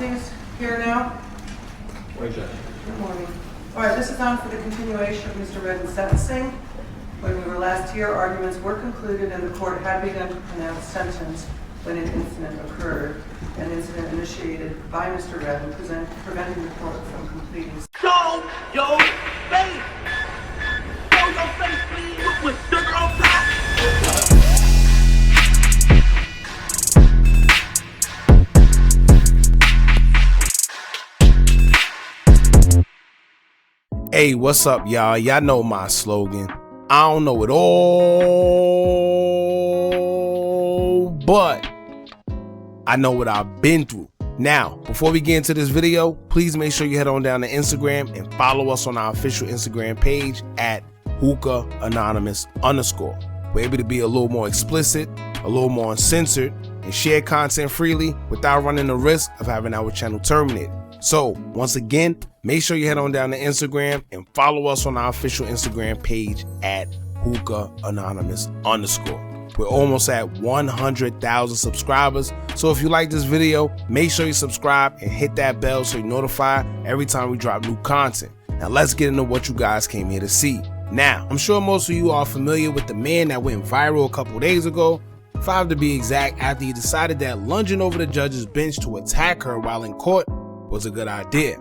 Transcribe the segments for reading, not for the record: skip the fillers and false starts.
Rossi's here now. Morning, Judge. Good morning. All right, this is on for the continuation of Mr. Redden's sentencing. When we were last here, arguments were concluded and the court had begun to pronounce sentence when an incident occurred. An incident initiated by Mr. Redden, preventing the court from completing. Show your face! Show your face, please, with sugar on top! Hey, what's up, y'all? Y'all know my slogan. I don't know it all, but I know what I've been through. Now, before we get into this video, please make sure you head on down to Instagram and follow us on our official Instagram page at Hookah Anonymous _. We're able to be a little more explicit, a little more uncensored, and share content freely without running the risk of having our channel terminated. So, once again, make sure you head on down to Instagram and follow us on our official Instagram page at Hookah Anonymous _. We're almost at 100,000 subscribers. So if you like this video, make sure you subscribe and hit that bell so you're notified every time we drop new content. Now let's get into what you guys came here to see. Now, I'm sure most of you are familiar with the man that went viral a couple days ago, 5 to be exact, after he decided that lunging over the judge's bench to attack her while in court was a good idea.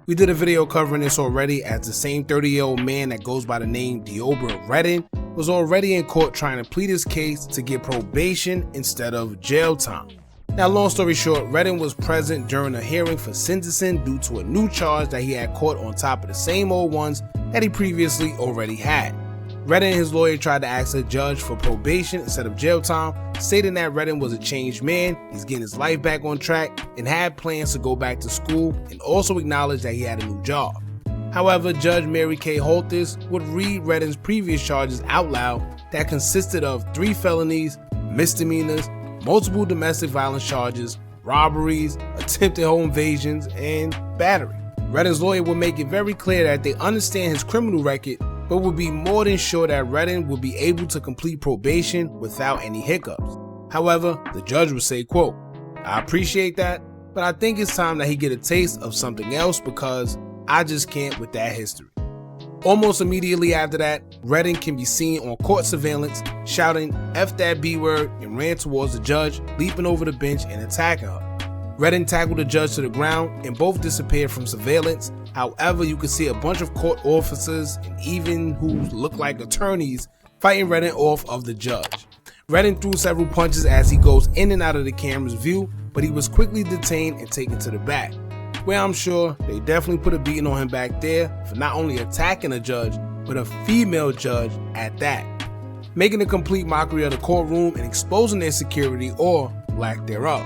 We did a video covering this already, as the same 30-year-old man that goes by the name Doebra Redden was already in court trying to plead his case to get probation instead of jail time. Now, long story short, Redden was present during a hearing for sentencing due to a new charge that he had caught on top of the same old ones that he previously already had. Redden and his lawyer tried to ask the judge for probation instead of jail time, stating that Redden was a changed man, he's getting his life back on track, and had plans to go back to school, and also acknowledged that he had a new job. However, Judge Mary Kay Holtis would read Redden's previous charges out loud that consisted of 3 felonies, misdemeanors, multiple domestic violence charges, robberies, attempted home invasions, and battery. Redden's lawyer would make it very clear that they understand his criminal record, but would be more than sure that Redden would be able to complete probation without any hiccups. However, the judge would say, quote, "I appreciate that, but I think it's time that he get a taste of something else because I just can't with that history." Almost immediately after that, Redden can be seen on court surveillance shouting "F that B word" and ran towards the judge, leaping over the bench and attacking her. Redden tackled the judge to the ground and both disappeared from surveillance. However, you could see a bunch of court officers and even who look like attorneys fighting Redden off of the judge. Redden threw several punches as he goes in and out of the camera's view, but he was quickly detained and taken to the back, where I'm sure they definitely put a beating on him back there for not only attacking a judge, but a female judge at that, making a complete mockery of the courtroom and exposing their security or lack thereof.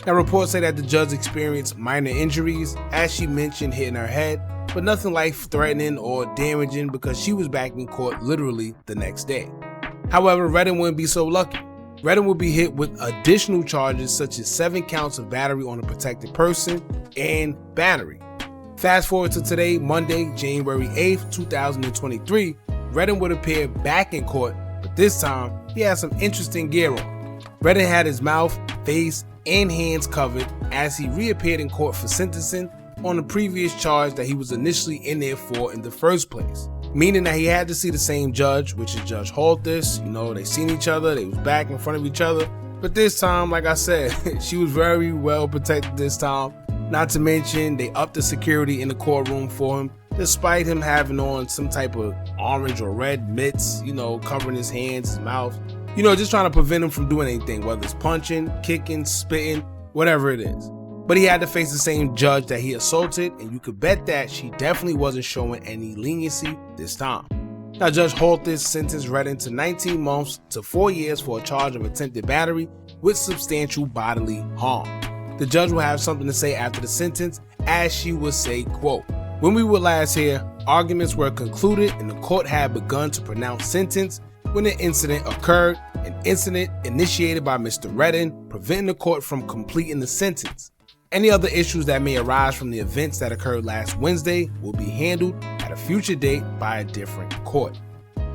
Now, reports say that the judge experienced minor injuries, as she mentioned hitting her head, but nothing life-threatening or damaging because she was back in court literally the next day. However, Redden wouldn't be so lucky. Redden would be hit with additional charges such as 7 counts of battery on a protected person and battery. Fast forward to today, Monday, January 8th, 2023, Redden would appear back in court, but this time he had some interesting gear on. Redden had his mouth, face, and hands covered as he reappeared in court for sentencing on the previous charge that he was initially in there for in the first place, meaning that he had to see the same judge, which is Judge Holtis. You know, they seen each other, they was back in front of each other, but this time, like I said, she was very well protected this time. Not to mention, they upped the security in the courtroom for him, despite him having on some type of orange or red mitts, you know, covering his hands, his mouth, you know, just trying to prevent him from doing anything, whether it's punching, kicking, spitting, whatever it is. But he had to face the same judge that he assaulted, and you could bet that she definitely wasn't showing any leniency this time. Now, Judge Holtis sentenced Redden to 19 months to 4 years for a charge of attempted battery with substantial bodily harm. The judge will have something to say after the sentence, as she would say, quote, "When we were last here, arguments were concluded and the court had begun to pronounce sentence when an incident occurred, an incident initiated by Mr. Redden, preventing the court from completing the sentence. Any other issues that may arise from the events that occurred last Wednesday will be handled at a future date by a different court."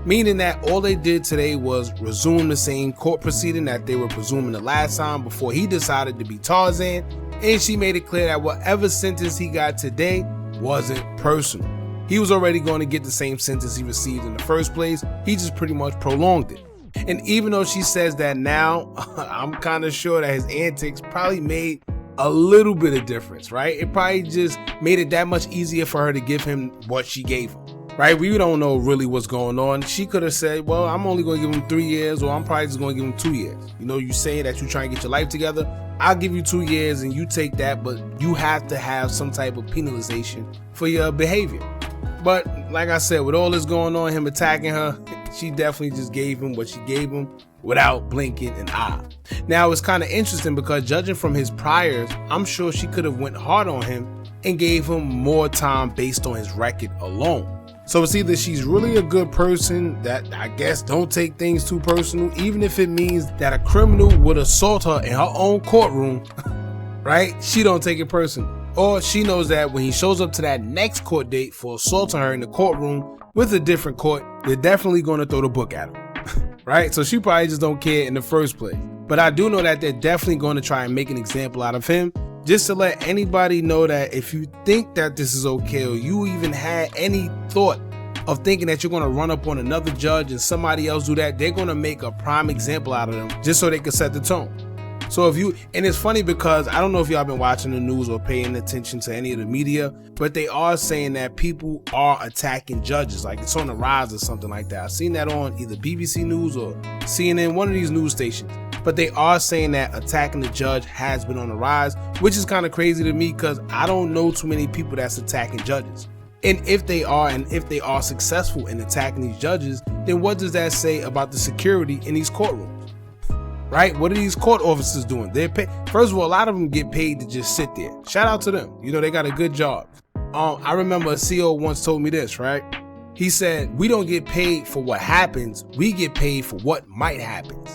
Meaning that all they did today was resume the same court proceeding that they were presuming the last time before he decided to be Tarzan and she made it clear that whatever sentence he got today wasn't personal. He was already going to get the same sentence he received in the first place. He just pretty much prolonged it. And even though she says that now, I'm kind of sure that his antics probably made a little bit of difference, right? It probably just made it that much easier for her to give him what she gave him, right? We don't know really what's going on. She could have said, well, I'm only going to give him 3 years, or I'm probably just going to give him 2 years. You know, you say that you're trying to get your life together. I'll give you 2 years and you take that, but you have to have some type of penalization for your behavior. But like I said, with all this going on, him attacking her, she definitely just gave him what she gave him without blinking an eye. Now, it's kind of interesting because judging from his priors, I'm sure she could have went hard on him and gave him more time based on his record alone. So it's either she's really a good person that, I guess, don't take things too personal, even if it means that a criminal would assault her in her own courtroom, right? She don't take it personal. Or she knows that when he shows up to that next court date for assaulting her in the courtroom with a different court, they're definitely going to throw the book at him, right? So she probably just don't care in the first place. But I do know that they're definitely going to try and make an example out of him, just to let anybody know that if you think that this is okay, or you even had any thought of thinking that you're going to run up on another judge and somebody else do that, they're going to make a prime example out of them just so they can set the tone. So and it's funny because I don't know if y'all been watching the news or paying attention to any of the media, but they are saying that people are attacking judges, like it's on the rise or something like that. I've seen that on either BBC News or CNN, one of these news stations. But they are saying that attacking the judge has been on the rise, which is kind of crazy to me because I don't know too many people that's attacking judges. And if they are successful in attacking these judges, then what does that say about the security in these courtrooms? Right? What are these court officers doing? They're paid. First of all, a lot of them get paid to just sit there. Shout out to them. You know, they got a good job. I remember a CO once told me this, right? He said, we don't get paid for what happens. We get paid for what might happen.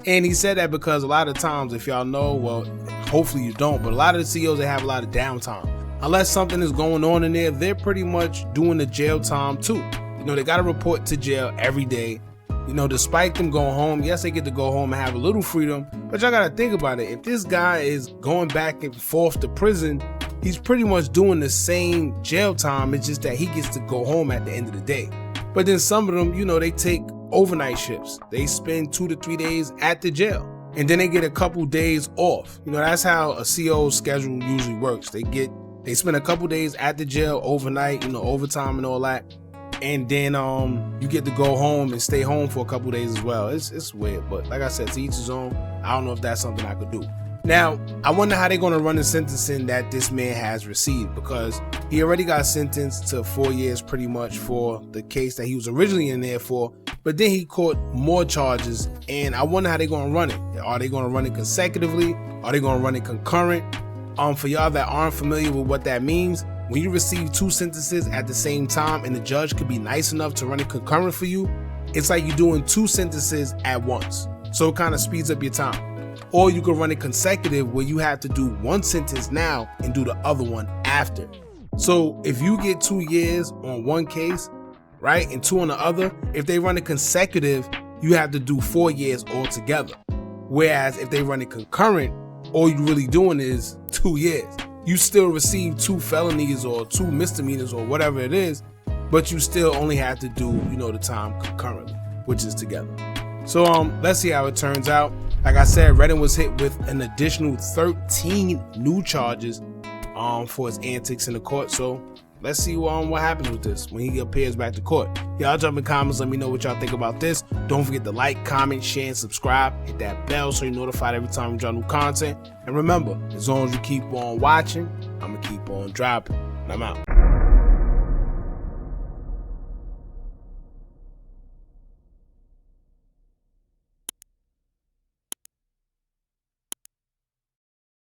And he said that because a lot of times, if y'all know, well, hopefully you don't, but a lot of the COs, they have a lot of downtime. Unless something is going on in there, they're pretty much doing the jail time too. You know, they got to report to jail every day. You know, despite them going home, yes, they get to go home and have a little freedom, but y'all got to think about it. If this guy is going back and forth to prison, he's pretty much doing the same jail time. It's just that he gets to go home at the end of the day. But then some of them, you know, they take overnight shifts. They spend 2 to 3 days at the jail, and then they get a couple days off. You know, that's how a CO's schedule usually works. They spend a couple days at the jail overnight, you know, overtime and all that. And then you get to go home and stay home for a couple days as well. It's weird, but like I said, to each his own. I don't know if that's something I could do. Now, I wonder how they're going to run the sentencing that this man has received, because he already got sentenced to 4 years pretty much for the case that he was originally in there for, but then he caught more charges, and I wonder how they're going to run it. Are they going to run it consecutively? Are they going to run it concurrent? For y'all that aren't familiar with what that means, when you receive 2 sentences at the same time and the judge could be nice enough to run it concurrent for you, it's like you're doing 2 sentences at once. So it kind of speeds up your time. Or you can run it consecutive where you have to do 1 sentence now and do the other one after. So if you get 2 years on one case, right, and 2 on the other, if they run it consecutive, you have to do 4 years altogether. Whereas if they run it concurrent, all you're really doing is 2 years. You still receive 2 felonies or 2 misdemeanors or whatever it is, but you still only have to do, you know, the time concurrently, which is together. So let's see how it turns out. Like I said, Redden was hit with an additional 13 new charges for his antics in the court. So let's see what happens with this when he appears back to court. Y'all jump in comments, let me know what y'all think about this. Don't forget to like, comment, share, and subscribe. Hit that bell so you're notified every time we drop new content. And remember, as long as you keep on watching, I'm gonna keep on dropping. And I'm out.